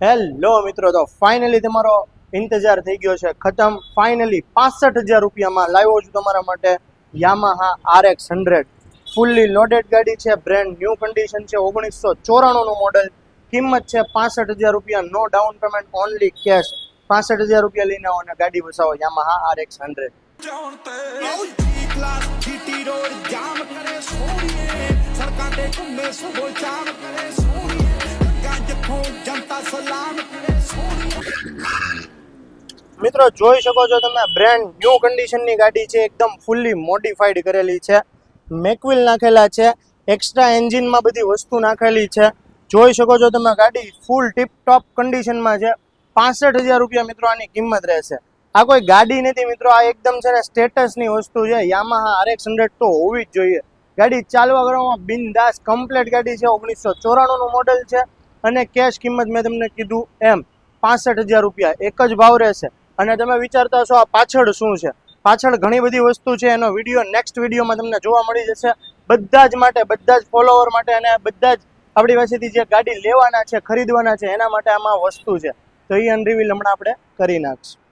Hello મિત્રો, તો finally તમારો ઇંતજાર થઈ ગયો છે ખતમ. ફાઇનલી 65,000 રૂપિયામાં લાવ્યો છું તમારા માટે યામાહા RX100. ફૂલ્લી લોડેડ ગાડી છે, બ્રેન્ડ ન્યૂ કન્ડિશન છે, 1994 નું મોડલ. કિંમત છે 65,000 રૂપિયા, નો ડાઉન પેમેન્ટ, ઓનલી કેશ. 65,000 રૂપિયા લઈને આવો અને ગાડી બસાવો યામાહા RX100. મિત્રો જોઈ શકો છો તમે, બ્રેન્ડ ન્યૂ કન્ડિશનની ગાડી છે, એકદમ ફૂલ્લી મોડિફાઈડ કરેલી છે, મેકવિલ નાખેલા છે, એક્સ્ટ્રા એન્જિનમાં બધી વસ્તુ નાખેલી છે. જોઈ શકો છો તમે, ગાડી ફૂલ ટીપ ટોપ કન્ડિશનમાં છે. 65,000 રૂપિયા મિત્રો આની કિંમત રહેશે. આ કોઈ ગાડી નથી મિત્રો, આ એકદમ છે ને સ્ટેટસની વસ્તુ છે. યામાહા RX100 તો હોવી જ જોઈએ. ગાડી ચાલવા કરવામાં બિંદાસ કમ્પ્લેટ ગાડી છે, 1994 નું મોડલ છે અને કેશ કિંમત મેં તમને કીધું એમ 65,000 રૂપિયા એક જ ભાવ રહેશે. અને તમે વિચારતા હશો આ પાછળ શું છે? પાછળ ઘણી બધી વસ્તુ છે, એનો વિડીયો નેક્સ્ટ વિડીયોમાં તમને જોવા મળી જશે. બધા જ માટે, બધા જ ફોલોવર માટે અને બધા જ આપણી પાસેથી જે ગાડી લેવાના છે, ખરીદવાના છે, એના માટે આમાં વસ્તુ છે. તો એ અનરિવીલ હમણાં આપણે કરી નાખશું.